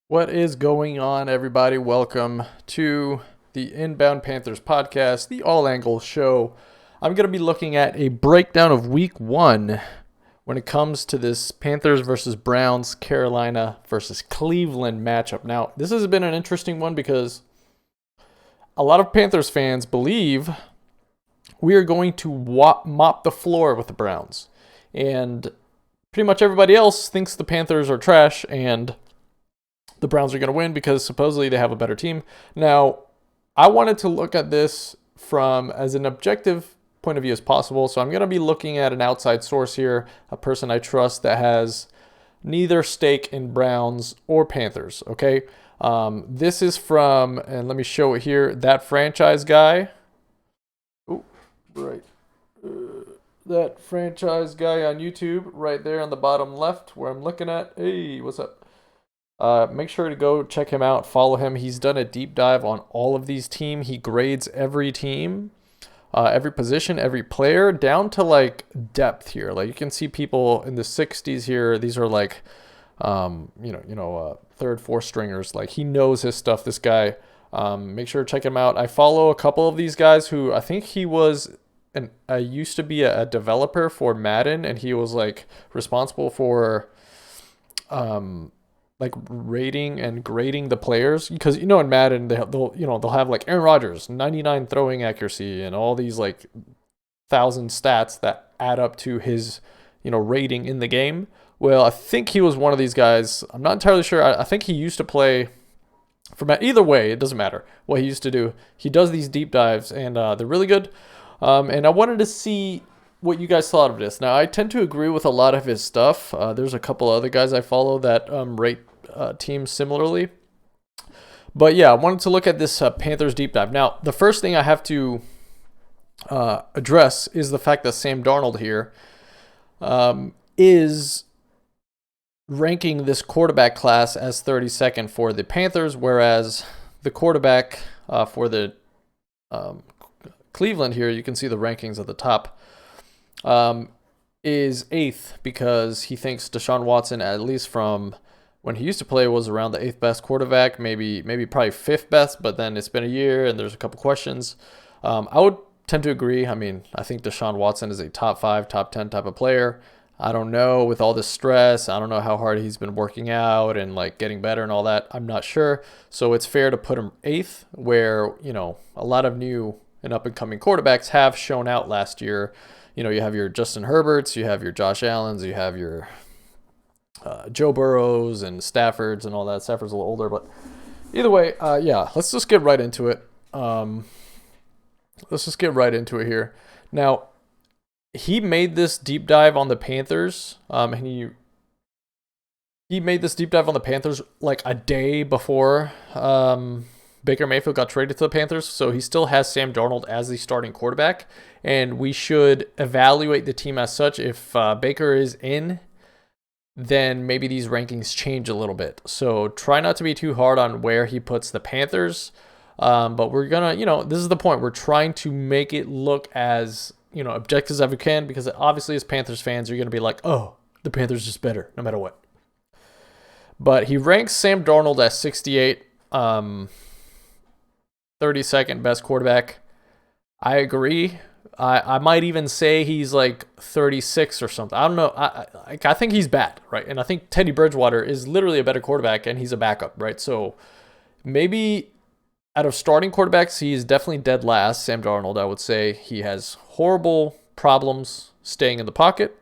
What is going on, everybody? Welcome to the Inbound Panthers podcast, the All Angles show. I'm going to be looking at a breakdown of week one when it comes to this Panthers versus Browns, Carolina versus Cleveland matchup. Now, this has been an interesting one because a lot of Panthers fans believe we are going to mop the floor with the Browns. And pretty much everybody else thinks the Panthers are trash and the Browns are going to win because supposedly they have a better team. Now, I wanted to look at this from as an objective point of view as possible. So I'm going to be looking at an outside source here, a person I trust that has neither stake in Browns or Panthers. Okay. This is from, and let me show it here, That Franchise Guy. Oh, right. That Franchise Guy on YouTube right there on the bottom left where I'm looking at. Hey, what's up? Make sure to go check him out, follow him. He's done a deep dive on all of these teams. He grades every team, every position, every player, down to like depth here. Like you can see people in the 60s here. These are like, third, fourth stringers. Like he knows his stuff, this guy. Make sure to check him out. I follow a couple of these guys who I think he was used to be a developer for Madden, and he was like responsible for like rating and grading the players, because in Madden they'll have like Aaron Rodgers 99 throwing accuracy and all these like 1,000 stats that add up to his rating in the game. Well, I think he was one of these guys. I'm not entirely sure. I think he used to play for either way. It doesn't matter what he used to do. He does these deep dives and they're really good. And I wanted to see what you guys thought of this. Now, I tend to agree with a lot of his stuff. There's a couple other guys I follow that rate teams similarly. But yeah, I wanted to look at this Panthers deep dive. Now, the first thing I have to address is the fact that Sam Darnold here is ranking this quarterback class as 32nd for the Panthers, whereas the quarterback for the Cleveland here, you can see the rankings at the top, is 8th because he thinks Deshaun Watson, at least from when he used to play, was around the 8th best quarterback, maybe probably 5th best, but then it's been a year and there's a couple questions. I would tend to agree. I mean, I think Deshaun Watson is a top 5, top 10 type of player. I don't know, with all this stress, I don't know how hard he's been working out and like getting better and all that. I'm not sure. So it's fair to put him 8th, where, a lot of new and up and coming quarterbacks have shown out last year. You have your Justin Herberts, you have your Josh Allens, you have your Joe Burrows and Staffords and all that. Stafford's a little older, but either way, let's just get right into it. Here. Now, he made this deep dive on the Panthers, and he made this deep dive on the Panthers like a day before Baker Mayfield got traded to the Panthers, so he still has Sam Darnold as the starting quarterback, and we should evaluate the team as such. If Baker is in, then maybe these rankings change a little bit. So try not to be too hard on where he puts the Panthers, but we're going to, this is the point. We're trying to make it look as, objective as we can, because obviously as Panthers fans, you're going to be like, oh, the Panthers is better no matter what. But he ranks Sam Darnold as 68, 32nd best quarterback. I agree. I might even say he's like 36 or something. I don't know. I think he's bad, right? And I think Teddy Bridgewater is literally a better quarterback, and he's a backup, right? So maybe out of starting quarterbacks, he's definitely dead last. Sam Darnold, I would say he has horrible problems staying in the pocket.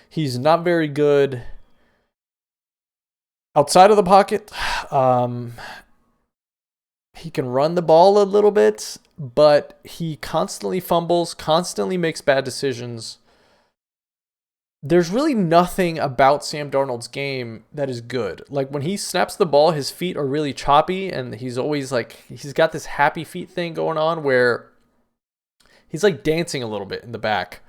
He's not very good outside of the pocket. He can run the ball a little bit, but he constantly fumbles, constantly makes bad decisions. There's really nothing about Sam Darnold's game that is good. Like when he snaps the ball, his feet are really choppy, and he's always like, he's got this happy feet thing going on where he's like dancing a little bit in the back.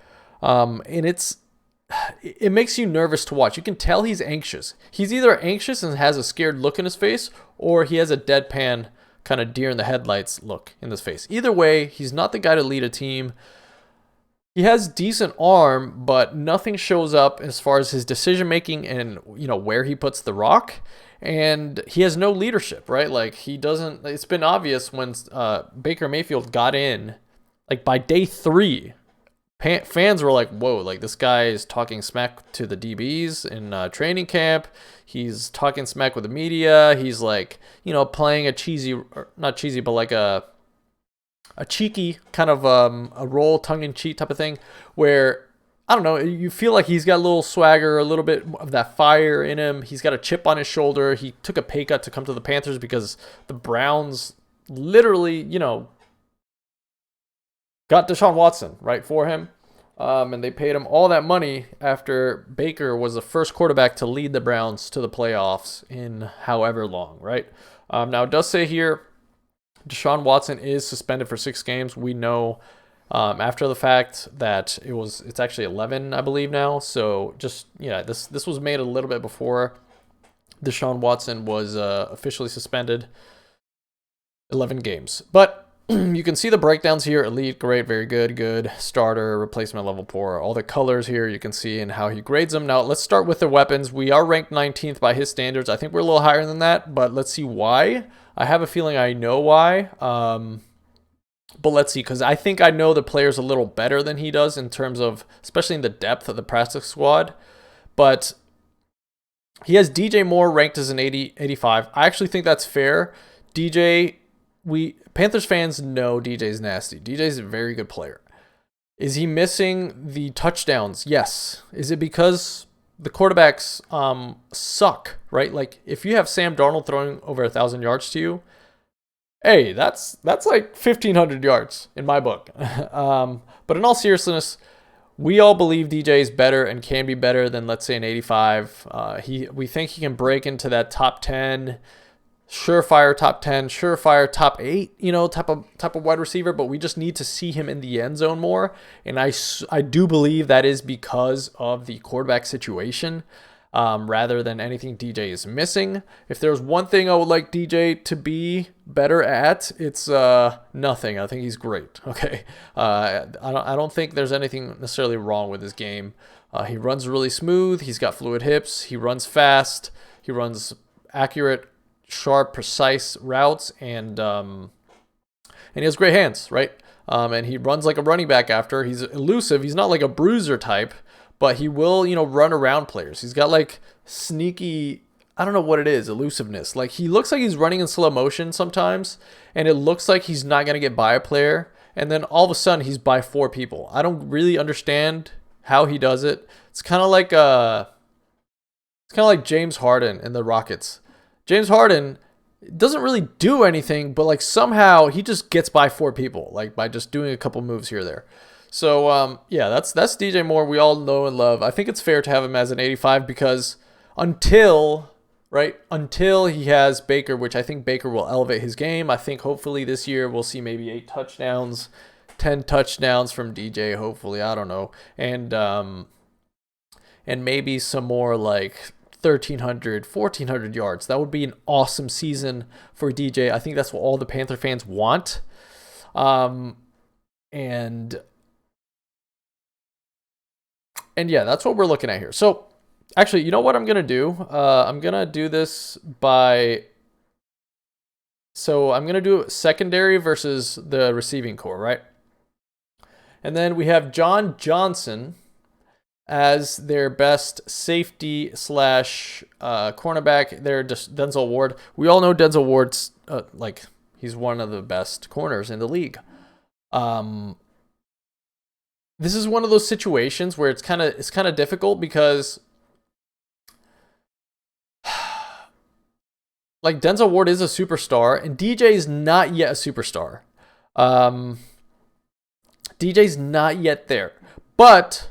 And it makes you nervous to watch. You can tell he's anxious. He's either anxious and has a scared look in his face, or he has a deadpan kind of deer in the headlights look in his face. Either way, he's not the guy to lead a team. he has decent arm, but nothing shows up as far as his decision making and where he puts the rock. And he has no leadership, right? Like he doesn't. It's been obvious when Baker Mayfield got in, like by day 3, fans were like, "Whoa!" Like this guy is talking smack to the DBs in training camp. He's talking smack with the media. He's like, playing a cheesy, not cheesy, but like a cheeky kind of a role, tongue-in-cheek type of thing, where I don't know, you feel like he's got a little swagger, a little bit of that fire in him. He's got a chip on his shoulder. He took a pay cut to come to the Panthers because the Browns literally, got Deshaun Watson right for him, and they paid him all that money after Baker was the first quarterback to lead the Browns to the playoffs in however long, right? Now it does say here, Deshaun Watson is suspended for 6 games. We know after the fact that it's actually 11, I believe now. So just this was made a little bit before Deshaun Watson was officially suspended. 11 games, but you can see the breakdowns here: elite, great, very good, good, starter, replacement level, poor. All the colors here you can see and how he grades them. Now let's start with the weapons. We are ranked 19th by his standards. I think we're a little higher than that, but let's see why. I have a feeling I know why. But let's see, because I think I know the players a little better than he does in terms of, especially in the depth of the practice squad. But he has DJ Moore ranked as an 85. I actually think that's fair. Panthers fans know DJ's nasty. DJ's a very good player. Is he missing the touchdowns? Yes. Is it because the quarterbacks suck, right? Like if you have Sam Darnold throwing over 1,000 yards to you, hey, that's like 1,500 yards in my book. But in all seriousness, we all believe DJ is better and can be better than, let's say, an 85. We think he can break into that top 10, surefire top 10, surefire top 8, type of wide receiver. But we just need to see him in the end zone more. And I do believe that is because of the quarterback situation. Rather than anything DJ is missing. If there's one thing I would like DJ to be better at, it's nothing. I think he's great. Okay, I don't think there's anything necessarily wrong with his game. He runs really smooth. He's got fluid hips. He runs fast. He runs accurate, sharp, precise routes, and he has great hands, right? And he runs like a running back after. He's elusive. He's not like a bruiser type, but he will, run around players. He's got like sneaky, I don't know what it is, elusiveness. Like he looks like he's running in slow motion sometimes, and it looks like he's not going to get by a player. And then all of a sudden he's by 4 people. I don't really understand how he does it. It's kind of like James Harden in the Rockets. James Harden doesn't really do anything, but like somehow he just gets by 4 people, like by just doing a couple moves here or there. So, that's DJ Moore. We all know and love. I think it's fair to have him as an 85 because until he has Baker, which I think Baker will elevate his game. I think hopefully this year we'll see maybe 8 touchdowns, 10 touchdowns from DJ, hopefully. I don't know. And maybe some more like 1,300, 1,400 yards. That would be an awesome season for DJ. I think that's what all the Panther fans want. And yeah, that's what we're looking at here. So actually, you know what I'm going to do? I'm going to do this so I'm going to do secondary versus the receiving core, right? And then we have John Johnson as their best safety / cornerback. They're just Denzel Ward. We all know Denzel Ward's he's one of the best corners in the league. This is one of those situations where it's kind of difficult because like Denzel Ward is a superstar and DJ is not yet a superstar. DJ's not yet there. But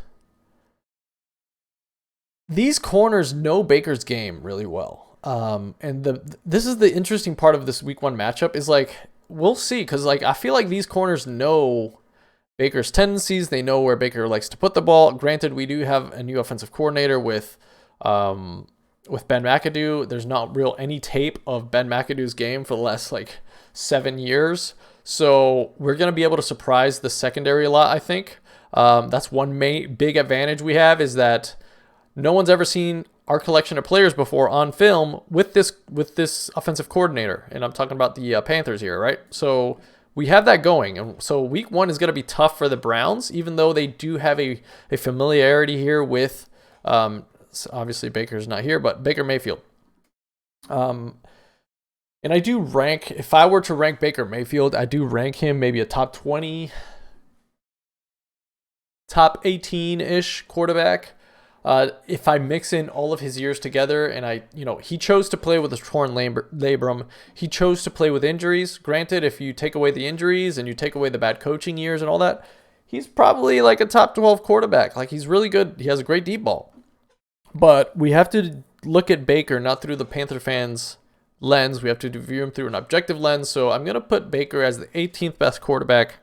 these corners know Baker's game really well. And this is the interesting part of this week 1 matchup is like we'll see, because like I feel like these corners know Baker's tendencies. They know where Baker likes to put the ball. Granted, we do have a new offensive coordinator with Ben McAdoo. There's not any tape of Ben McAdoo's game for the last 7 years. So we're going to be able to surprise the secondary a lot, I think. That's one big advantage we have, is that no one's ever seen our collection of players before on film with this offensive coordinator, and I'm talking about the Panthers here, right? So we have that going, and so week 1 is going to be tough for the Browns, even though they do have a familiarity here with, obviously Baker's not here, but Baker Mayfield. And I do rank, if I were to rank Baker Mayfield, I do rank him maybe a top 20, top 18-ish quarterback. If I mix in all of his years together, and he chose to play with a torn labrum. He chose to play with injuries. Granted, if you take away the injuries and you take away the bad coaching years and all that, he's probably like a top 12 quarterback. Like, he's really good. He has a great deep ball. But we have to look at Baker not through the Panther fans' lens. We have to view him through an objective lens. So I'm going to put Baker as the 18th best quarterback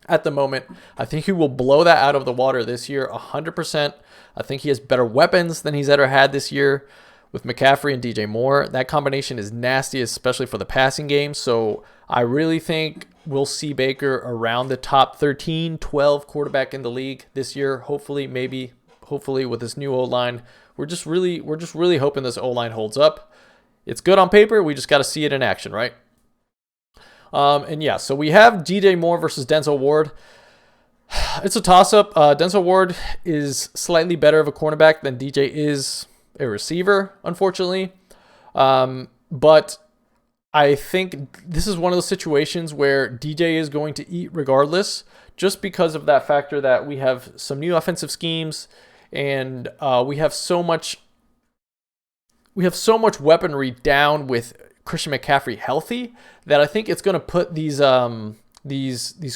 at the moment. I think he will blow that out of the water this year, 100%. I think he has better weapons than he's ever had this year with McCaffrey and DJ Moore. That combination is nasty, especially for the passing game. So I really think we'll see Baker around the top 13, 12 quarterback in the league this year. Hopefully with this new O-line. We're just really hoping this O-line holds up. It's good on paper. We just got to see it in action, right? So we have DJ Moore versus Denzel Ward. It's a toss-up. Denzel Ward is slightly better of a cornerback than DJ is a receiver, unfortunately. But I think this is one of those situations where DJ is going to eat regardless, just because of that factor that we have some new offensive schemes, and we have so much weaponry down with Christian McCaffrey healthy, that I think it's going to put these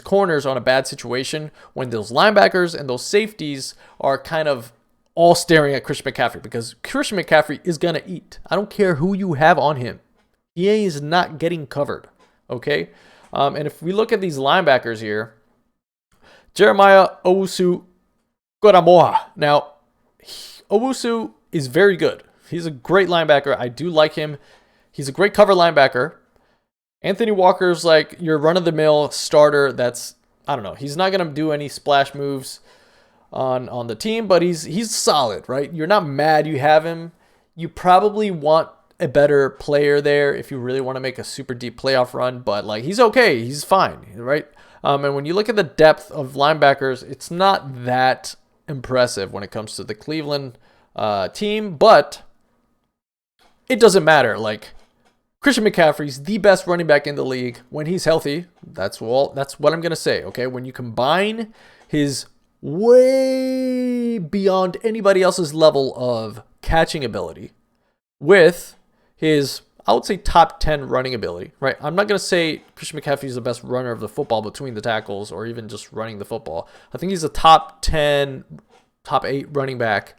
corners on a bad situation when those linebackers and those safeties are kind of all staring at Christian McCaffrey, because Christian McCaffrey is going to eat. I don't care who you have on him. He is not getting covered, okay? And if we look at these linebackers here, Jeremiah Owusu-Koramoah. Now, Owusu is very good. He's a great linebacker. I do like him. He's a great cover linebacker. Anthony Walker's like your run-of-the-mill starter. That's, I don't know. He's not going to do any splash moves on the team, but he's solid, right? You're not mad you have him. You probably want a better player there if you really want to make a super deep playoff run, but like, he's okay. He's fine, right? And when you look at the depth of linebackers, it's not that impressive when it comes to the Cleveland team, but it doesn't matter. Like, Christian McCaffrey's the best running back in the league when he's healthy. That's what I'm going to say, okay? When you combine his way beyond anybody else's level of catching ability with his, I would say, top 10 running ability, right? I'm not going to say Christian McCaffrey is the best runner of the football between the tackles or even just running the football. I think he's a top 10, top 8 running back,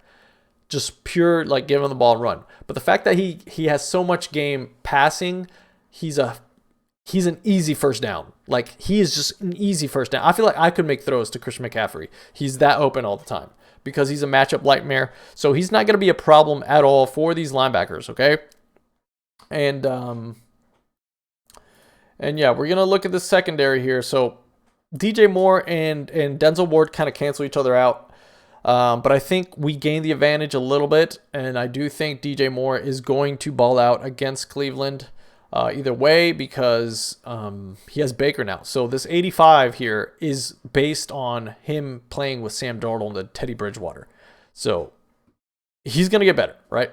just pure, like, give him the ball and run. But the fact that he has so much game passing, he's an easy first down. Like, he is just an easy first down. I feel like I could make throws to Christian McCaffrey. He's that open all the time because he's a matchup nightmare. So he's not going to be a problem at all for these linebackers, okay? And yeah, we're going to look at the secondary here. So DJ Moore and Denzel Ward kind of cancel each other out. But I think we gain the advantage a little bit, and I do think DJ Moore is going to ball out against Cleveland either way, because he has Baker now. So this 85 here is based on him playing with Sam Darnold and Teddy Bridgewater. So he's going to get better, right?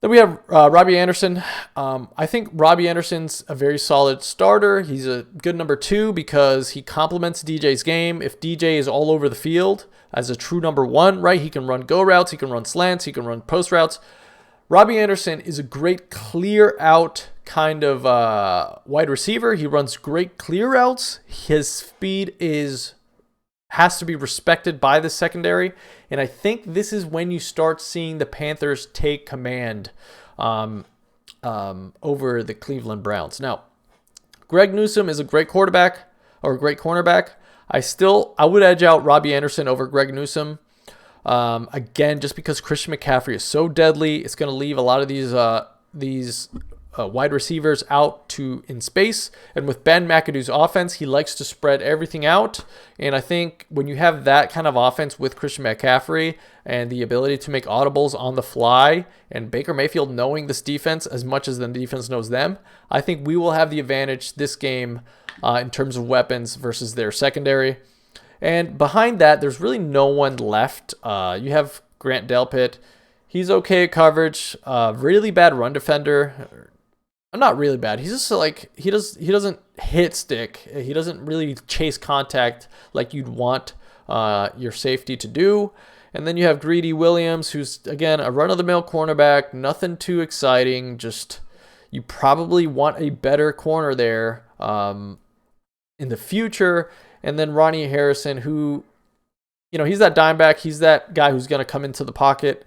Then we have Robbie Anderson. I think Robbie Anderson's a very solid starter. He's a good number 2 because he complements DJ's game. If DJ is all over the field as a true number 1, right, he can run go routes, he can run slants, he can run post routes. Robbie Anderson is a great clear out kind of wide receiver. He runs great clear routes. His speed has to be respected by the secondary. And I think this is when you start seeing the Panthers take command over the Cleveland Browns. Now, Greg Newsome is a great quarterback or a great cornerback. I would edge out Robbie Anderson over Greg Newsome. Again, just because Christian McCaffrey is so deadly, it's going to leave a lot of these wide receivers out to in space. And with Ben McAdoo's offense, he likes to spread everything out. And I think when you have that kind of offense with Christian McCaffrey and the ability to make audibles on the fly, and Baker Mayfield knowing this defense as much as the defense knows them, I think we will have the advantage this game in terms of weapons versus their secondary. And behind that, there's really no one left. You have Grant Delpit. He's okay at coverage. Really bad run defender. Not really bad. He's just like he doesn't hit stick. He doesn't really chase contact like you'd want your safety to do. And then you have Greedy Williams, who's again a run-of-the-mill cornerback. Nothing too exciting. Just you probably want a better corner there in the future. And then Ronnie Harrison, who, he's that dime back. He's that guy who's going to come into the pocket.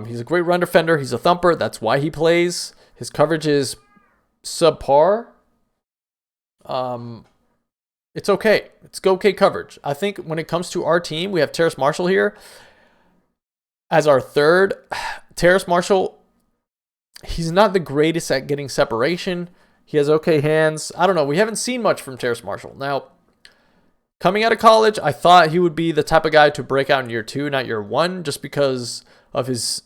He's a great run defender. He's a thumper. That's why he plays. His coverage is subpar. It's okay. It's okay coverage. I think when it comes to our team, we have Terrace Marshall here as our third. Terrace Marshall, he's not the greatest at getting separation. He has okay hands. I don't know. We haven't seen much from Terrace Marshall. Now, coming out of college, I thought he would be the type of guy to break out in year 2, not year 1, just because of his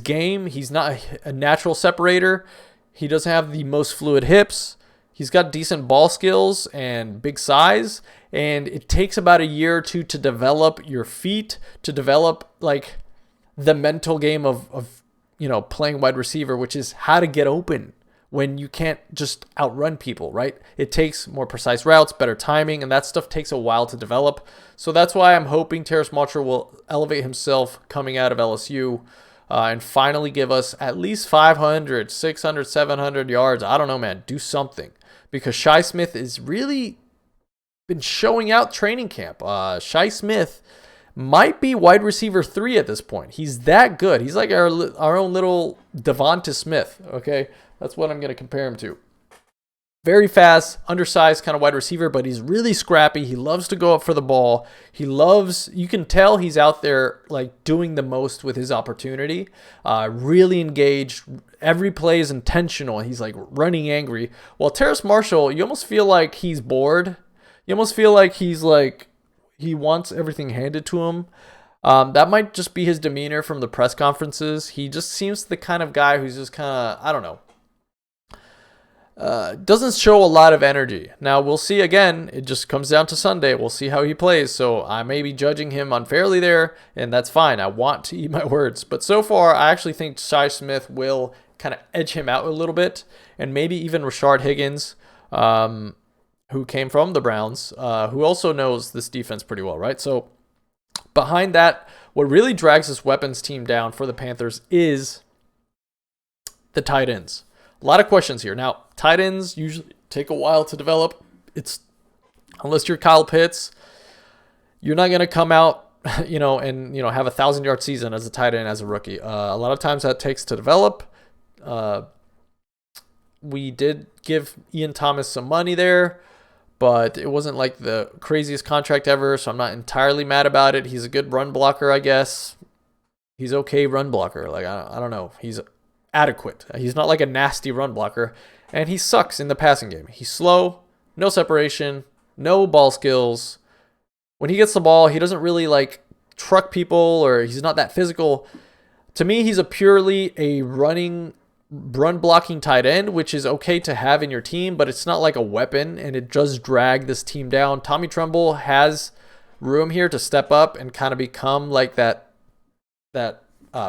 game. He's not a natural separator. He doesn't have the most fluid hips. He's got decent ball skills and big size, and it takes about a year or 2 to develop your feet, to develop like the mental game of playing wide receiver, which is how to get open when you can't just outrun people, right? It takes more precise routes, better timing, and that stuff takes a while to develop. So that's why I'm hoping Terrace Marshall will elevate himself coming out of LSU and finally give us at least 500, 600, 700 yards. I don't know, man. Do something. Because Shi Smith is really been showing out training camp. Shi Smith might be wide receiver 3 at this point. He's that good. He's like our own little Devonta Smith, okay? That's what I'm going to compare him to. Very fast, undersized kind of wide receiver, but he's really scrappy. He loves to go up for the ball. You can tell he's out there like doing the most with his opportunity. Really engaged. Every play is intentional. He's like running angry. While Terrace Marshall, you almost feel like he's bored. You almost feel like he wants everything handed to him. That might just be his demeanor from the press conferences. He just seems the kind of guy who's just kind of, I don't know. Doesn't show a lot of energy. Now, we'll see again. It just comes down to Sunday. We'll see how he plays. So I may be judging him unfairly there, and that's fine. I want to eat my words. But so far, I actually think Shi Smith will kind of edge him out a little bit, and maybe even Rashard Higgins, who came from the Browns, who also knows this defense pretty well, right? So behind that, what really drags this weapons team down for the Panthers is the tight ends. A lot of questions here. Now, tight ends usually take a while to develop. Unless you're Kyle Pitts, you're not going to come out, and have a 1,000-yard season as a tight end as a rookie. A lot of times that takes to develop. We did give Ian Thomas some money there, but it wasn't like the craziest contract ever, so I'm not entirely mad about it. He's a good run blocker, I guess. He's okay run blocker. Like, I don't know. He's adequate. He's not like a nasty run blocker, and he sucks in the passing game. He's slow, no separation, no ball skills. When he gets the ball, he doesn't really like truck people, or he's not that physical. To me, he's purely a run blocking tight end, which is okay to have in your team, but it's not like a weapon, and it does drag this team down. Tommy Tremble has room here to step up and kind of become like that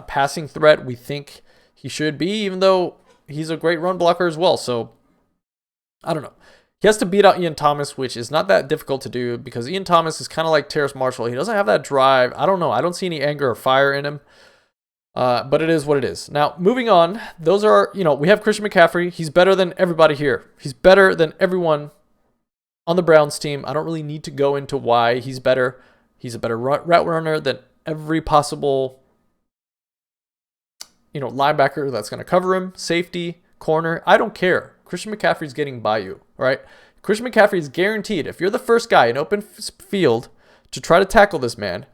passing threat we think he should be, even though he's a great run blocker as well. So, I don't know. He has to beat out Ian Thomas, which is not that difficult to do because Ian Thomas is kind of like Terrace Marshall. He doesn't have that drive. I don't know. I don't see any anger or fire in him. But it is what it is. Now, moving on. Those are, we have Christian McCaffrey. He's better than everybody here. He's better than everyone on the Browns team. I don't really need to go into why he's better. He's a better route runner than every possible linebacker that's going to cover him, safety, corner. I don't care. Christian McCaffrey's getting by you, all right? Christian McCaffrey is guaranteed. If you're the first guy in open field to try to tackle this man,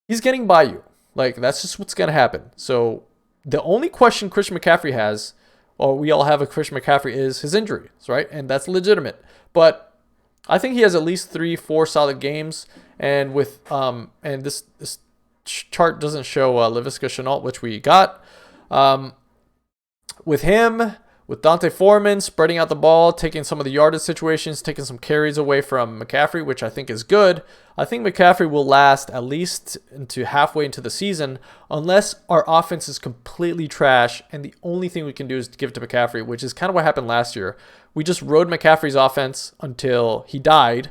he's getting by you. Like, that's just what's going to happen. So the only question Christian McCaffrey has or we all have a Christian McCaffrey is his injuries, right? And that's legitimate. But I think he has at least 3-4 solid games. And with and this chart doesn't show Laviska Shenault, which we got. With him, with Dante Foreman spreading out the ball, taking some of the yardage situations, taking some carries away from McCaffrey, which I think is good. I think McCaffrey will last at least into halfway into the season unless our offense is completely trash and the only thing we can do is give it to McCaffrey, which is kind of what happened last year. We just rode McCaffrey's offense until he died,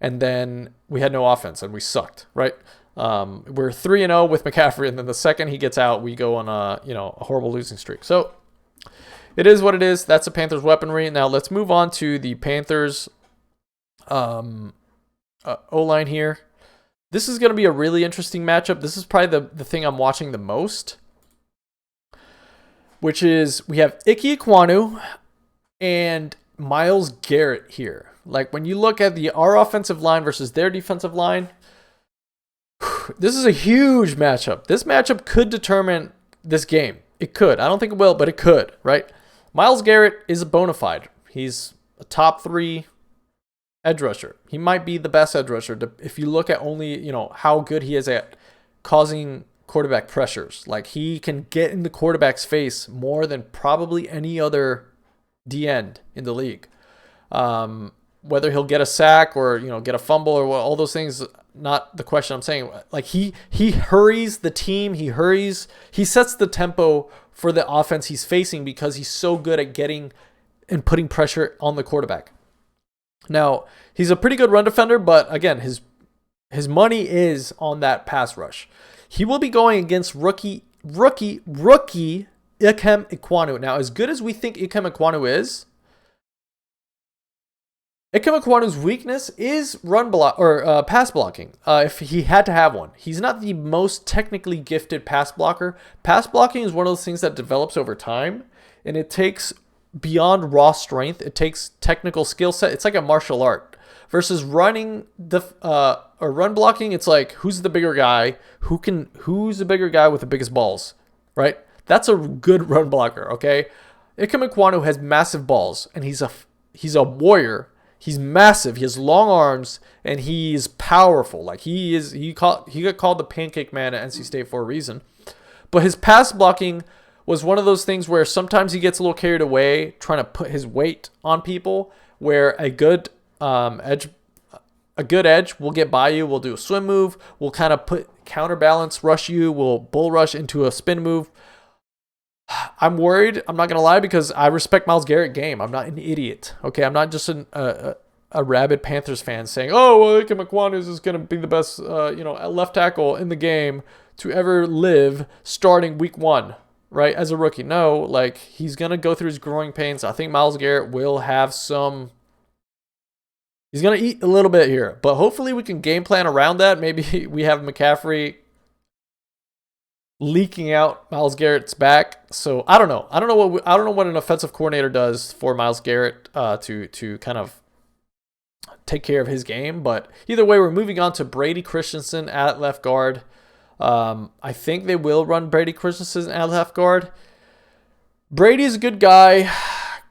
and then we had no offense and we sucked, right? We're 3-0 with McCaffrey, and then the second he gets out, we go on a horrible losing streak. So it is what it is. That's the Panthers' weaponry. Now let's move on to the Panthers' O-line here. This is going to be a really interesting matchup. This is probably the thing I'm watching the most, which is we have Ike Ekwonu and Myles Garrett here. Like when you look at our offensive line versus their defensive line, this is a huge matchup. This matchup could determine this game. It could. I don't think it will, but it could, right? Myles Garrett is a bona fide. He's a top 3 edge rusher. He might be the best edge rusher if you look at only, how good he is at causing quarterback pressures. Like he can get in the quarterback's face more than probably any other D-end in the league. Whether he'll get a sack or, get a fumble or all those things, not the question. I'm saying like he hurries the team. He sets the tempo for the offense he's facing because he's so good at getting and putting pressure on the quarterback. Now, he's a pretty good run defender, but again, his money is on that pass rush. He will be going against rookie Ikem Ekwonu. Now, as good as we think Ikem Ekwonu is, Ikem Ekwonu's weakness is run block or pass blocking. If he had to have one, he's not the most technically gifted pass blocker. Pass blocking is one of those things that develops over time, and it takes beyond raw strength. It takes technical skill set. It's like a martial art. Versus running or run blocking, it's like who's the bigger guy? Who's the bigger guy with the biggest balls, right? That's a good run blocker. Okay, Ikem Ekwonu has massive balls, and he's a warrior. He's massive. He has long arms, and he's powerful. Like he got called the Pancake Man at NC State for a reason. But his pass blocking was one of those things where sometimes he gets a little carried away trying to put his weight on people. Where a good edge will get by you. We'll do a swim move. We'll kind of counterbalance rush you. We'll bull rush into a spin move. I'm worried. I'm not going to lie because I respect Myles Garrett game. I'm not an idiot. Okay, I'm not just a rabid Panthers fan saying, "Oh, well, Ikem Ekwonu is going to be the best, left tackle in the game to ever live starting week 1, right? As a rookie." No, like he's going to go through his growing pains. I think Myles Garrett will have some. He's going to eat a little bit here, but hopefully we can game plan around that. Maybe we have McCaffrey leaking out Myles Garrett's back. So I don't know. I don't know what an offensive coordinator does for Myles Garrett to kind of take care of his game. But either way, we're moving on to Brady Christensen at left guard. I think they will run Brady Christensen at left guard. Brady's a good guy,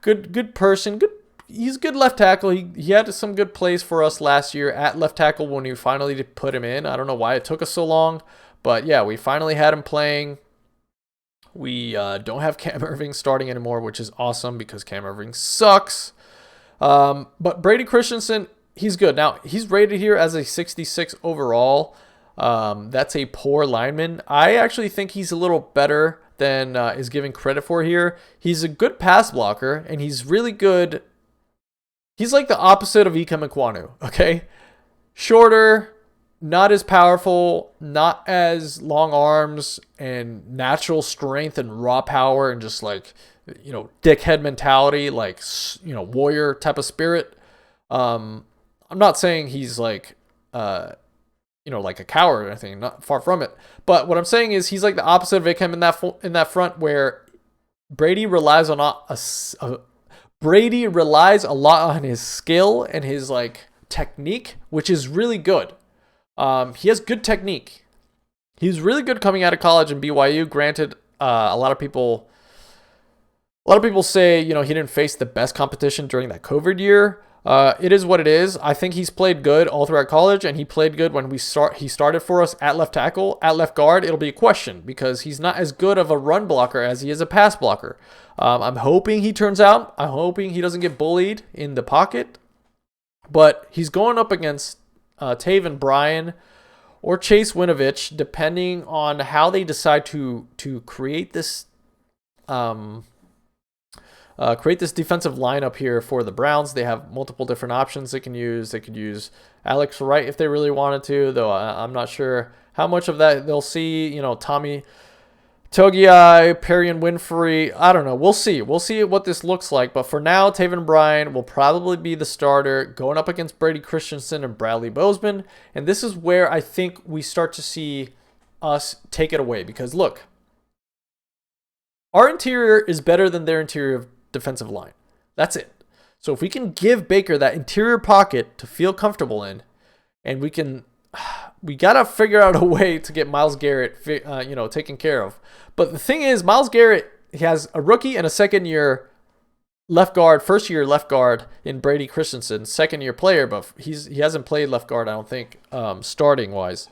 good person, good. He's a good left tackle. He had some good plays for us last year at left tackle when we finally put him in. I don't know why it took us so long. But yeah, we finally had him playing. We don't have Cam Irving starting anymore, which is awesome because Cam Irving sucks. But Brady Christensen, he's good. Now, he's rated here as a 66 overall. That's a poor lineman. I actually think he's a little better than is given credit for here. He's a good pass blocker, and he's really good. He's like the opposite of Ikem Ekwonu, okay? Shorter, not as powerful, not as long arms and natural strength and raw power and just like, dickhead mentality, like, warrior type of spirit. I'm not saying he's like, like a coward or anything, not far from it. But what I'm saying is he's like the opposite of Ikem in that front where Brady relies on a lot on his skill and his like technique, which is really good. He has good technique. He's really good coming out of college in BYU. Granted, a lot of people A lot of people say, he didn't face the best competition during that COVID year. It is what it is. I think he's played good all throughout college, and he played good when he started for us at left tackle. At left guard, it'll be a question because he's not as good of a run blocker as he is a pass blocker. I'm hoping he turns out. I'm hoping he doesn't get bullied in the pocket. But he's going up against Taven Bryan or Chase Winovich, depending on how they decide to create this defensive lineup here for the Browns. They have multiple different options they can use. They could use Alex Wright if they really wanted to, though I'm not sure how much of that they'll see. Tommy Togiai, Perrion Winfrey. I don't know. We'll see. We'll see what this looks like. But for now, Taven Bryan will probably be the starter going up against Brady Christensen and Bradley Bozeman. And this is where I think we start to see us take it away. Because look, our interior is better than their interior defensive line. That's it. So if we can give Baker that interior pocket to feel comfortable in, and we got to figure out a way to get Myles Garrett, taken care of. But the thing is, Myles Garrett, he has a rookie and a second-year left guard, first-year left guard in Brady Christensen, second-year player, but he hasn't played left guard, I don't think, starting-wise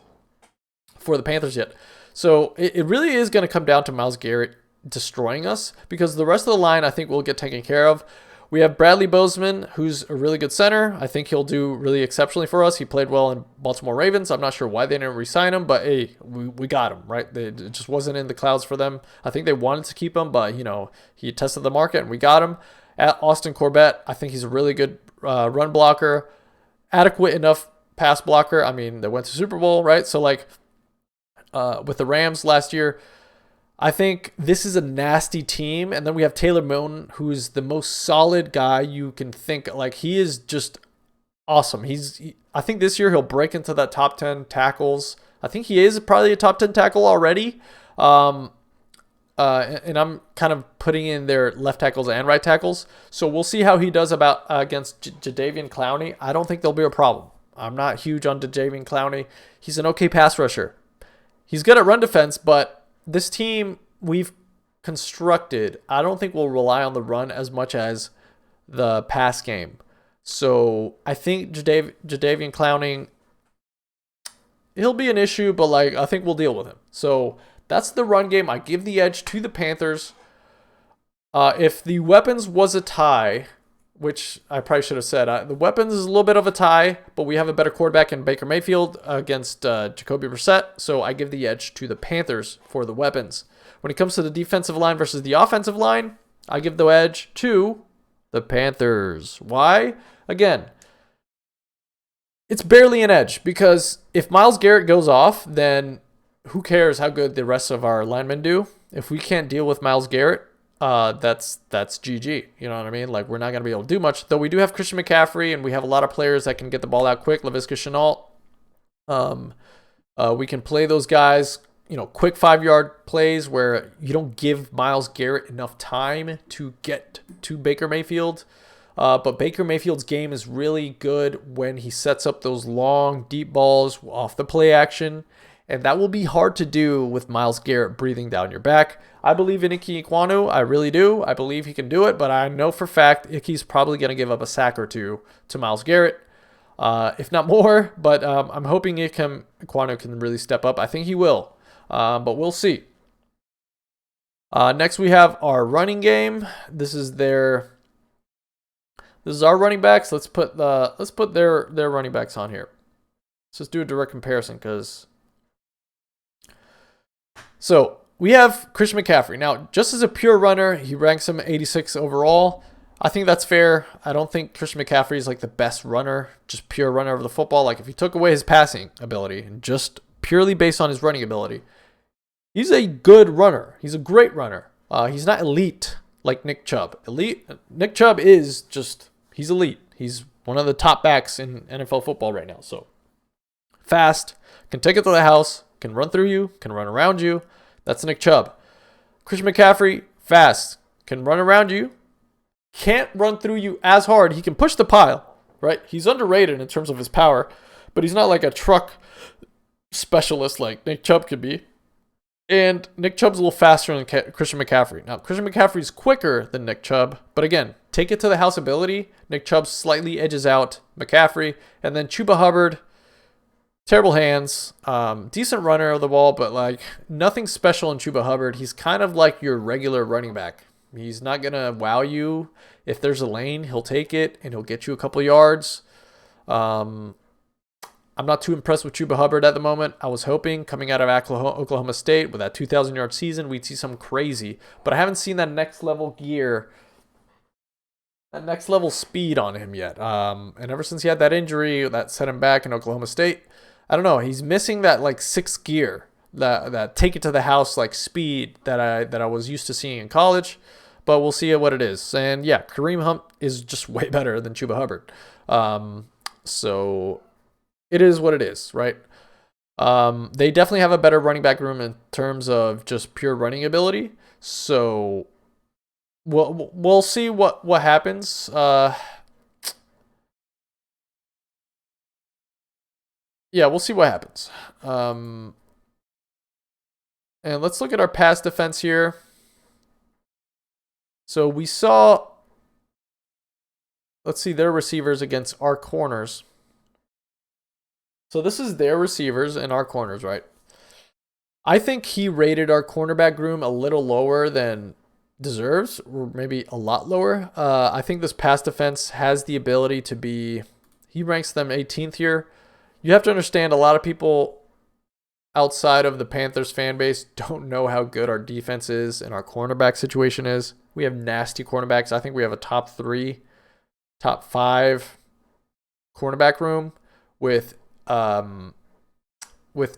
for the Panthers yet. So it really is going to come down to Myles Garrett destroying us, because the rest of the line I think will get taken care of. We have Bradley Bozeman, who's a really good center. I think he'll do really exceptionally for us. He played well in Baltimore Ravens. I'm not sure why they didn't re-sign him, but hey, we got him, right? It just wasn't in the clouds for them. I think they wanted to keep him, but he tested the market and we got him. At Austin Corbett, I think he's a really good run blocker, adequate enough pass blocker. I mean, they went to Super Bowl, right? So with the Rams last year, I think this is a nasty team. And then we have Taylor Moton, who's the most solid guy you can think. He is just awesome. I think this year he'll break into that top 10 tackles. I think he is probably a top 10 tackle already. And I'm kind of putting in their left tackles and right tackles. So we'll see how he does against Jadeveon Clowney. I don't think there'll be a problem. I'm not huge on Jadeveon Clowney. He's an okay pass rusher. He's good at run defense, but this team we've constructed, I don't think will rely on the run as much as the pass game. So I think Jadeveon Clowney, he'll be an issue, but I think we'll deal with him. So that's the run game. I give the edge to the Panthers. If the weapons was a tie, which I probably should have said, the weapons is a little bit of a tie, but we have a better quarterback in Baker Mayfield against Jacoby Brissett, so I give the edge to the Panthers for the weapons. When it comes to the defensive line versus the offensive line, I give the edge to the Panthers. Why? Again, it's barely an edge, because if Myles Garrett goes off, then who cares how good the rest of our linemen do? If we can't deal with Myles Garrett, that's GG. You know what I mean? We're not going to be able to do much. Though we do have Christian McCaffrey, and we have a lot of players that can get the ball out quick. Laviska Shenault. We can play those guys, quick 5-yard plays where you don't give Myles Garrett enough time to get to Baker Mayfield. But Baker Mayfield's game is really good when he sets up those long, deep balls off the play action. And that will be hard to do with Myles Garrett breathing down your back. I believe in Ike Ekwonu. I really do. I believe he can do it, but I know for a fact Ike's probably going to give up a sack or two to Myles Garrett, if not more. But I'm hoping Ike Ekwonu can really step up. I think he will, but we'll see. Next, we have our running game. This is our running backs. Let's put their running backs on here. Let's just do a direct comparison, because so we have Christian McCaffrey. Now, just as a pure runner, he ranks him 86 overall. I think that's fair. I don't think Christian McCaffrey is the best runner, just pure runner of the football. If you took away his passing ability and just purely based on his running ability, he's a good runner. He's a great runner. He's not elite like Nick Chubb. Nick Chubb is just, he's elite. He's one of the top backs in NFL football right now. So fast, can take it to the house, can run through you, can run around you. That's Nick Chubb. Christian McCaffrey, fast, can run around you, can't run through you as hard. He can push the pile, right? He's underrated in terms of his power, but he's not like a truck specialist like Nick Chubb could be. And Nick Chubb's a little faster than Christian McCaffrey. Now, Christian McCaffrey's quicker than Nick Chubb, but again, take it to the house ability. Nick Chubb slightly edges out McCaffrey, and then Chuba Hubbard, terrible hands, decent runner of the ball, but like nothing special in Chuba Hubbard. He's kind of like your regular running back. He's not gonna wow you. If there's a lane, he'll take it and he'll get you a couple yards. I'm not too impressed with Chuba Hubbard at the moment. I was hoping coming out of Oklahoma State with that 2,000-yard season, we'd see something crazy. But I haven't seen that next level gear, that next level speed on him yet. And ever since he had that injury that set him back in Oklahoma State, I don't know. He's missing that like sixth gear, that take it to the house like speed that I was used to seeing in college. But we'll see what it is. And yeah, Kareem Hunt is just way better than Chuba Hubbard. So it is what it is, right? They definitely have a better running back room in terms of just pure running ability. So we'll see what happens. Yeah, we'll see what happens. And let's look at our pass defense here. So we saw, let's see their receivers against our corners. So this is their receivers and our corners, right? I think he rated our cornerback room a little lower than deserves, or maybe a lot lower. I think this pass defense has the ability to be, he ranks them 18th here. You have to understand, a lot of people outside of the Panthers fan base don't know how good our defense is and our cornerback situation is. We have nasty cornerbacks. I think we have a top 5 cornerback room with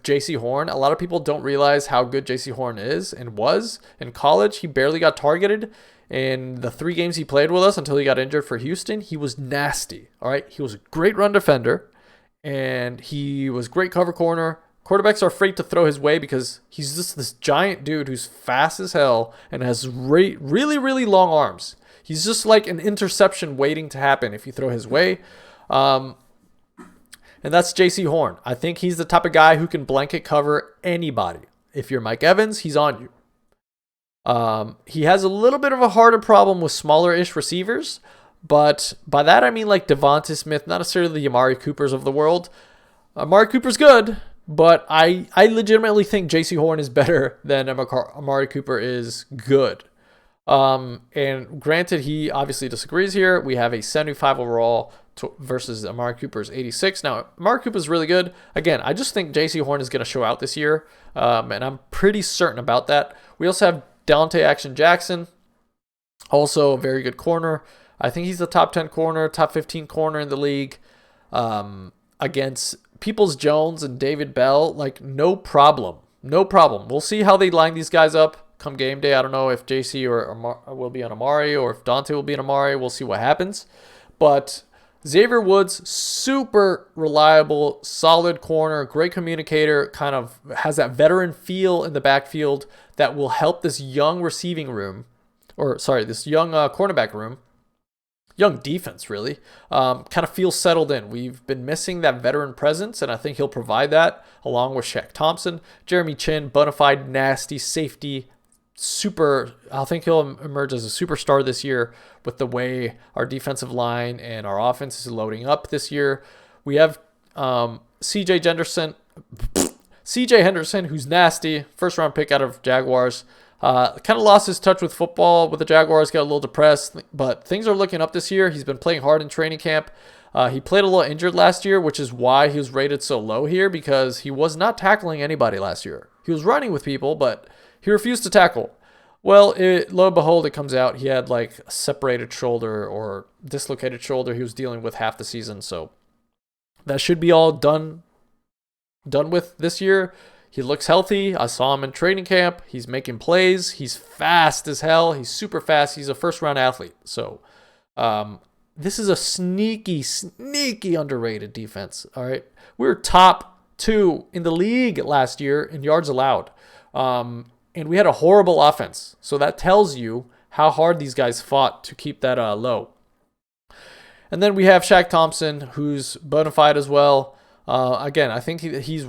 J.C. Horn. A lot of people don't realize how good J.C. Horn is and was in college. He barely got targeted in the 3 games he played with us until he got injured for Houston. He was nasty. All right, he was a great run defender, and he was great cover corner. Quarterbacks are afraid to throw his way because he's just this giant dude who's fast as hell and has really, really long arms. He's just like an interception waiting to happen if you throw his way. And that's J.C. Horn. I think he's the type of guy who can blanket cover anybody. If you're Mike Evans, he's on you. He has a little bit of a harder problem with smaller-ish receivers, but by that I mean like Devonta Smith, not necessarily the Amari Coopers of the world. Amari Cooper's good, but I legitimately think J.C. Horn is better than Amari Cooper is good. And granted, he obviously disagrees here. We have a 75 overall versus Amari Cooper's 86. Now, Amari Cooper's really good. Again, I just think J.C. Horn is going to show out this year, and I'm pretty certain about that. We also have Dante Jackson, also a very good corner. I think he's the top 10 corner, top 15 corner in the league. Against Peoples-Jones and David Bell, like no problem. We'll see how they line these guys up come game day. I don't know if JC or will be on Amari or if Dante will be on Amari. We'll see what happens. But Xavier Woods, super reliable, solid corner, great communicator, kind of has that veteran feel in the backfield that will help this young receiving room, this young cornerback room, young defense really, kind of feel settled in. We've been missing that veteran presence, and I think he'll provide that along with Shaq Thompson. Jeremy Chin, bona fide nasty safety, I think he'll emerge as a superstar this year with the way our defensive line and our offense is loading up this year. We have CJ Henderson, who's nasty, first round pick out of Jaguars. Kind of lost his touch with football with the Jaguars, got a little depressed, but things are looking up this year. He's been playing hard in training camp. He played a little injured last year, which is why he was rated so low here, because he was not tackling anybody last year. He was running with people, but he refused to tackle. Well, lo and behold, it comes out he had like a separated shoulder or dislocated shoulder he was dealing with half the season. So that should be all done with this year. He looks healthy. I saw him in training camp. He's making plays. He's fast as hell. He's super fast. He's a first-round athlete. So this is a sneaky underrated defense. All right. We were top 2 in the league last year in yards allowed. And we had a horrible offense. So that tells you how hard these guys fought to keep that low. And then we have Shaq Thompson, who's bona fide as well. Again, I think he's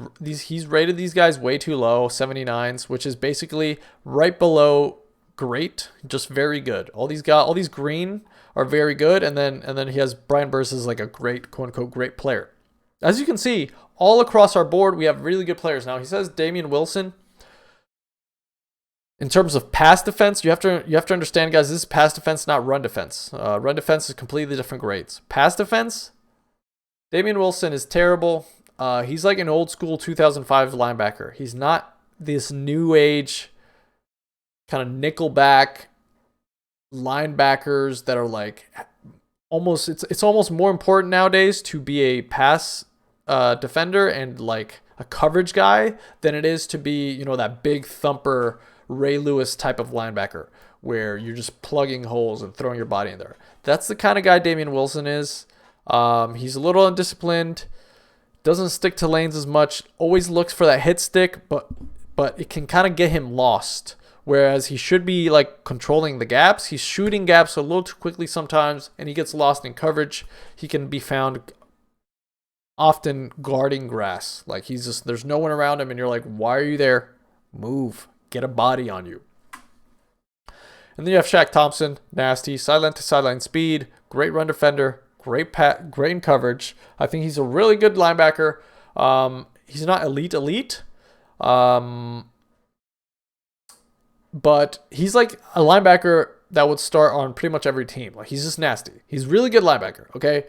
rated these guys way too low, 79s, which is basically right below great, just very good. All these green are very good, and then he has Brian Burns as like a great, quote unquote, great player. As you can see, all across our board, we have really good players. Now he says Damian Wilson. In terms of pass defense, you have to understand, guys, this is pass defense, not run defense. Run defense is completely different grades. Pass defense, Damian Wilson is terrible. He's like an old school 2005 linebacker. He's not this new age kind of nickel back linebackers that are like almost, it's almost more important nowadays to be a pass defender and like a coverage guy than it is to be, you know, that big thumper Ray Lewis type of linebacker where you're just plugging holes and throwing your body in there. That's the kind of guy Damian Wilson is. He's a little undisciplined, doesn't stick to lanes as much, always looks for that hit stick, but it can kind of get him lost. Whereas he should be like controlling the gaps. He's shooting gaps a little too quickly sometimes, and he gets lost in coverage. He can be found often guarding grass. Like there's no one around him, and you're like, why are you there? Move. Get a body on you. And then you have Shaq Thompson, nasty, sideline to sideline speed, great run defender, great in coverage. I think he's a really good linebacker. He's not elite, but he's like a linebacker that would start on pretty much every team. Like, he's just nasty. He's a really good linebacker, okay?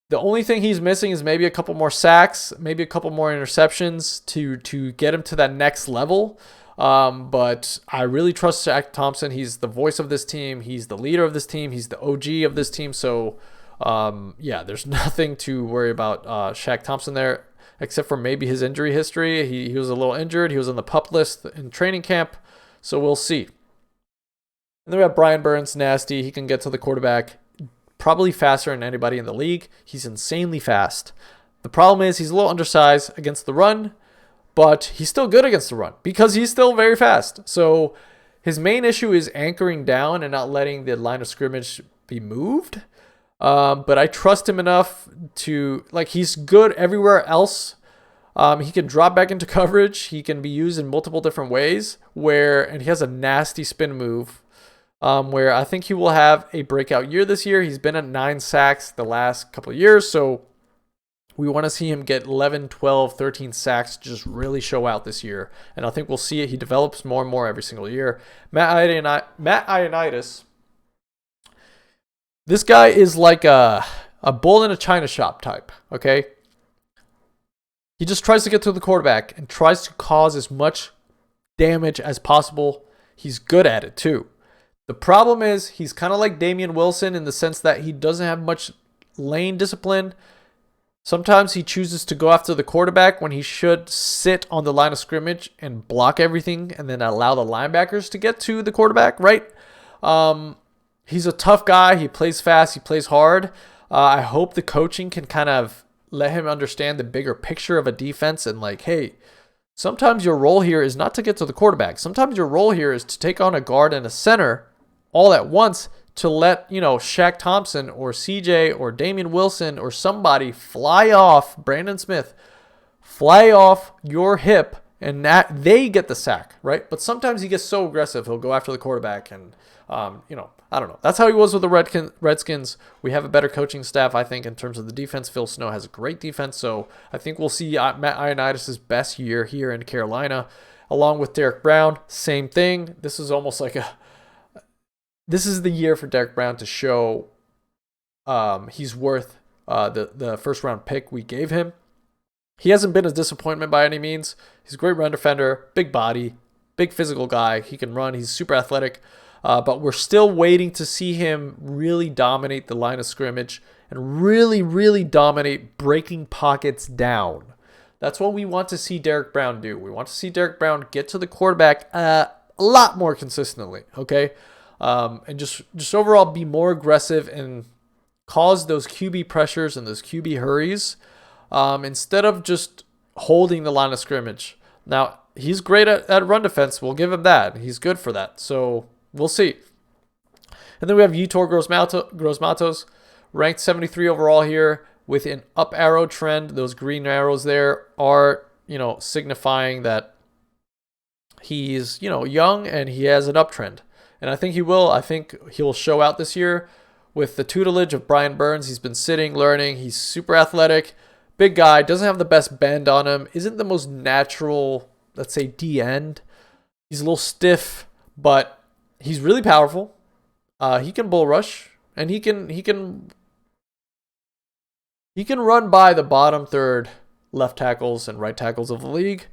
The only thing he's missing is maybe a couple more sacks, maybe a couple more interceptions to get him to that next level. But I really trust Shaq Thompson. He's the voice of this team. He's the leader of this team. He's the OG of this team. So, yeah, there's nothing to worry about Shaq Thompson there, except for maybe his injury history. He was a little injured. He was on the PUP list in training camp. So we'll see. And then we have Brian Burns, nasty. He can get to the quarterback probably faster than anybody in the league. He's insanely fast. The problem is he's a little undersized against the run, but he's still good against the run because he's still very fast. So his main issue is anchoring down and not letting the line of scrimmage be moved. But I trust him enough to, like, he's good everywhere else. He can drop back into coverage. He can be used in multiple different ways and he has a nasty spin move. Where I think he will have a breakout year this year. He's been at 9 sacks the last couple of years, so we want to see him get 11, 12, 13 sacks to just really show out this year. And I think we'll see it. He develops more and more every single year. Matt Iodinitis. This guy is like a bull in a china shop type, okay? He just tries to get to the quarterback and tries to cause as much damage as possible. He's good at it, too. The problem is he's kind of like Damian Wilson in the sense that he doesn't have much lane discipline. Sometimes he chooses to go after the quarterback when he should sit on the line of scrimmage and block everything and then allow the linebackers to get to the quarterback, right? He's a tough guy. He plays fast. He plays hard. I hope the coaching can kind of let him understand the bigger picture of a defense and like, hey, sometimes your role here is not to get to the quarterback. Sometimes your role here is to take on a guard and a center all at once to let, Shaq Thompson or CJ or Damian Wilson or somebody fly off, Brandon Smith, fly off your hip and that they get the sack, right? But sometimes he gets so aggressive, he'll go after the quarterback and, I don't know. That's how he was with the Redskins. We have a better coaching staff, I think, in terms of the defense. Phil Snow has a great defense, so I think we'll see Matt Iodinitis' best year here in Carolina, along with Derek Brown. Same thing. This is almost like this is the year for Derek Brown to show he's worth the first round pick we gave him. He hasn't been a disappointment by any means. He's a great run defender, big body, big physical guy. He can run. He's super athletic. But we're still waiting to see him really dominate the line of scrimmage and really, really dominate breaking pockets down. That's what we want to see Derek Brown do. We want to see Derek Brown get to the quarterback a lot more consistently, okay? And just overall be more aggressive and cause those QB pressures and those QB hurries instead of just holding the line of scrimmage. Now, he's great at run defense. We'll give him that. He's good for that. So we'll see. And then we have Vitor Gross Matos, ranked 73 overall here. with an up arrow trend. Those green arrows there are, signifying that he's, young and he has an uptrend. And I think he will. I think he'll show out this year with the tutelage of Brian Burns. He's been sitting, learning. He's super athletic, big guy, doesn't have the best bend on him, isn't the most natural, let's say, D end. He's a little stiff, but he's really powerful. He can bull rush, and he can run by the bottom third left tackles and right tackles of the league.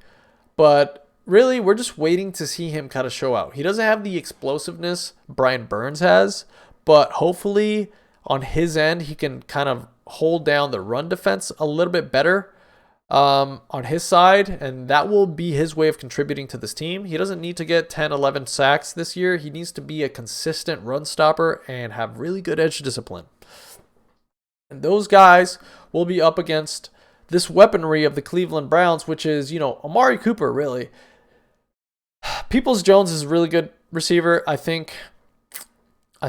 But really, we're just waiting to see him kind of show out. He doesn't have the explosiveness Brian Burns has, but hopefully on his end, he can kind of hold down the run defense a little bit better on his side, and that will be his way of contributing to this team. He doesn't need to get 10, 11 sacks this year. He needs to be a consistent run stopper and have really good edge discipline. And those guys will be up against this weaponry of the Cleveland Browns, which is, Amari Cooper, really. Peoples-Jones is a really good receiver. I think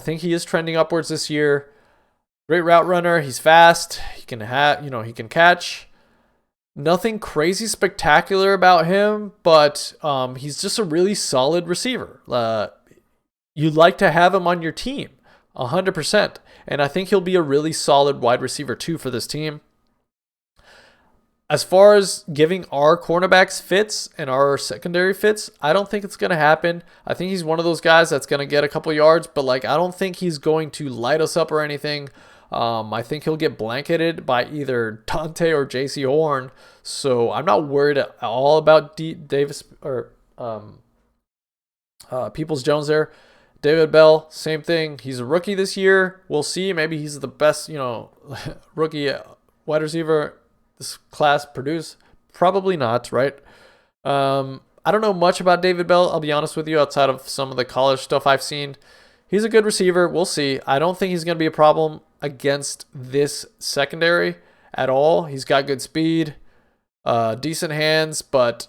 he is trending upwards this year. Great route runner. He's fast. He can he can catch. Nothing crazy spectacular about him, but he's just a really solid receiver. You'd like to have him on your team, 100%. And I think he'll be a really solid wide receiver too for this team. As far as giving our cornerbacks fits and our secondary fits, I don't think it's going to happen. I think he's one of those guys that's going to get a couple yards, but I don't think he's going to light us up or anything. I think he'll get blanketed by either Dante or JC Horn. So I'm not worried at all about Davis or Peoples-Jones there. David Bell, same thing. He's a rookie this year. We'll see. Maybe he's the best, rookie wide receiver this class produce. Probably not, right? I don't know much about David Bell, I'll be honest with you, outside of some of the college stuff I've seen. He's a good receiver. We'll see. I don't think he's going to be a problem against this secondary at all. He's got good speed, decent hands, but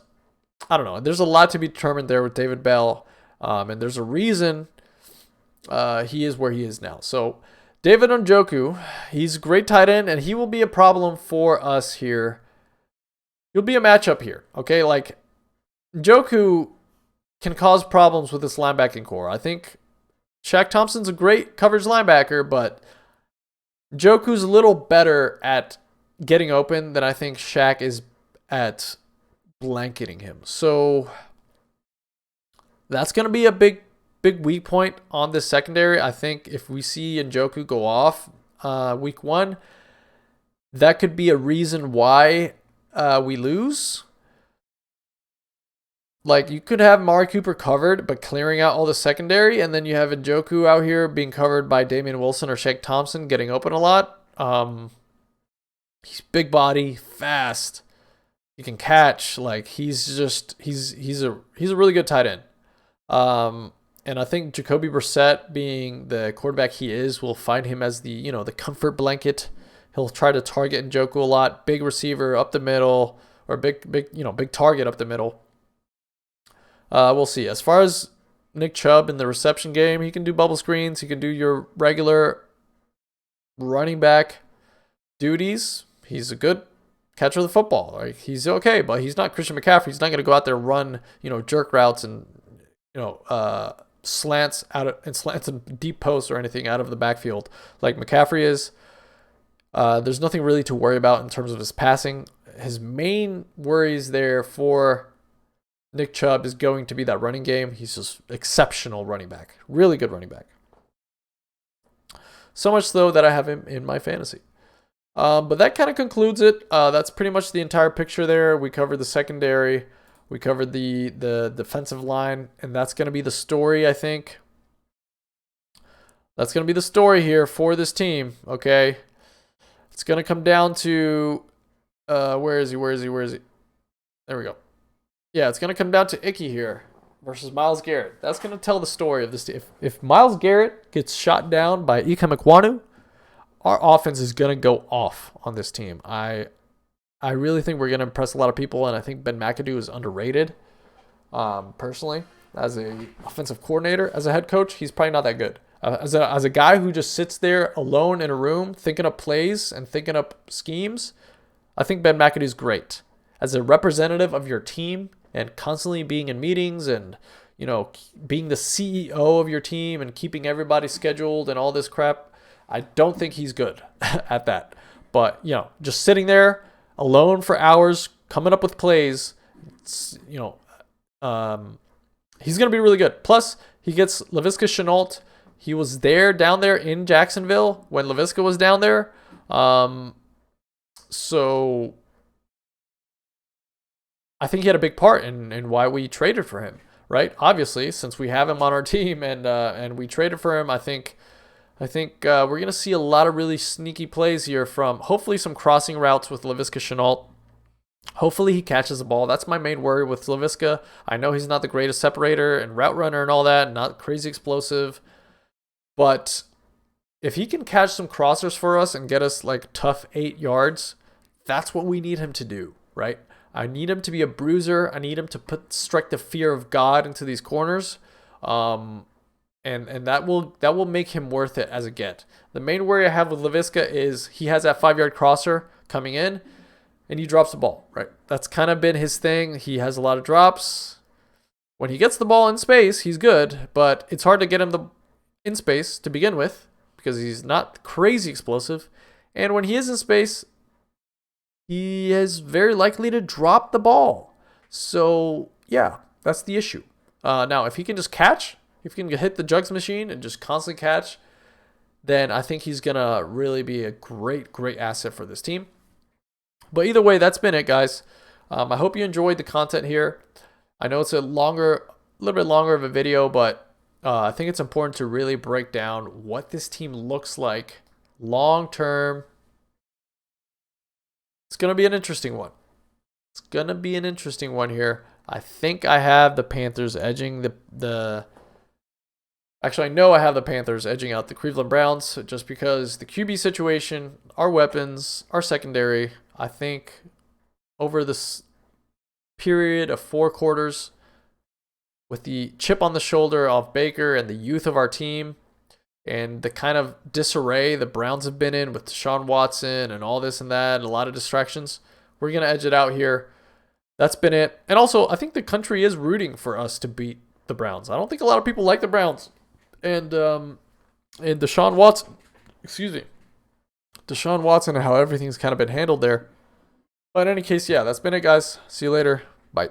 I don't know. There's a lot to be determined there with David Bell, and there's a reason he is where he is now. So David Njoku, he's a great tight end, and he will be a problem for us here. He'll be a matchup here, okay? Njoku can cause problems with this linebacking core. I think Shaq Thompson's a great coverage linebacker, but Njoku's a little better at getting open than I think Shaq is at blanketing him. So that's going to be a big weak point on this secondary. I think if we see Njoku go off week 1, that could be a reason why we lose. You could have Amari Cooper covered, but clearing out all the secondary, and then you have Njoku out here being covered by Damian Wilson or Shaq Thompson getting open a lot. He's big body, fast. He can catch. He's a really good tight end. And I think Jacoby Brissett, being the quarterback he is, will find him as the comfort blanket. He'll try to target Njoku a lot. Big receiver up the middle, or big target up the middle. We'll see. As far as Nick Chubb in the reception game, he can do bubble screens. He can do your regular running back duties. He's a good catcher of the football. He's okay, but he's not Christian McCaffrey. He's not going to go out there and run, jerk routes and, slants and deep posts or anything out of the backfield like McCaffrey is. There's nothing really to worry about in terms of his passing. His main worries there for Nick Chubb is going to be that running game. He's just exceptional running back. Really good running back. So much so that I have him in my fantasy. But that kind of concludes it. That's pretty much the entire picture there. We covered the secondary. We covered the defensive line. And that's going to be the story, I think. That's going to be the story here for this team. Okay. It's going to come down to... Where is he? There we go. Yeah, it's going to come down to Icky here versus Myles Garrett. That's going to tell the story of this team. If Myles Garrett gets shot down by Ike Ekwonu, our offense is going to go off on this team. I really think we're going to impress a lot of people, and I think Ben McAdoo is underrated. Personally, as a offensive coordinator, as a head coach, he's probably not that good. As a guy who just sits there alone in a room thinking up plays and thinking up schemes, I think Ben McAdoo's great. As a representative of your team and constantly being in meetings and, being the CEO of your team and keeping everybody scheduled and all this crap, I don't think he's good at that. But, just sitting there alone for hours, coming up with plays, he's going to be really good. Plus, he gets Laviska Shenault. He was down there in Jacksonville when Laviska was down there. So I think he had a big part in why we traded for him, right? Obviously, since we have him on our team and we traded for him, I think we're going to see a lot of really sneaky plays here from hopefully some crossing routes with Laviska Shenault. Hopefully he catches the ball. That's my main worry with Laviska. I know he's not the greatest separator and route runner and all that, not crazy explosive. But if he can catch some crossers for us and get us like tough 8 yards, that's what we need him to do, right? I need him to be a bruiser. I need him to strike the fear of God into these corners. And that will make him worth it as a get. The main worry I have with Laviska is he has that 5-yard crosser coming in and he drops the ball, right? That's kind of been his thing. He has a lot of drops. When he gets the ball in space, he's good, but it's hard to get him in space to begin with because he's not crazy explosive. And when he is in space, he is very likely to drop the ball. So, yeah, that's the issue. Now, if he can just catch, if he can hit the jugs machine and just constantly catch, then I think he's going to really be a great, great asset for this team. But either way, that's been it, guys. I hope you enjoyed the content here. I know it's a little bit longer of a video, but I think it's important to really break down what this team looks like long term. It's going to be an interesting one. It's going to be an interesting one here. I think I have the Panthers edging Actually, I know I have the Panthers edging out the Cleveland Browns just because the QB situation, our weapons, our secondary, I think over this period of 4 quarters with the chip on the shoulder of Baker and the youth of our team and the kind of disarray the Browns have been in with Deshaun Watson and all this and that, and a lot of distractions, we're going to edge it out here. That's been it. And also, I think the country is rooting for us to beat the Browns. I don't think a lot of people like the Browns. And Deshaun Watson, Deshaun Watson and how everything's kind of been handled there. But in any case, yeah, that's been it, guys. See you later. Bye.